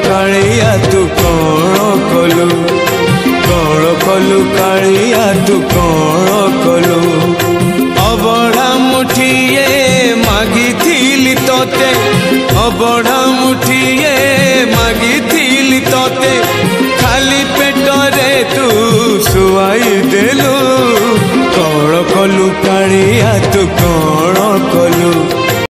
कालिया तू कौन कलु कालिया तू कौन कलु अबड़ा मुठिए मागिथिली तोते अबड़ा मुठिए मागिथिली तोते खाली पेटरे तू सुवाई देलु कौन कलु कालिया तू कौन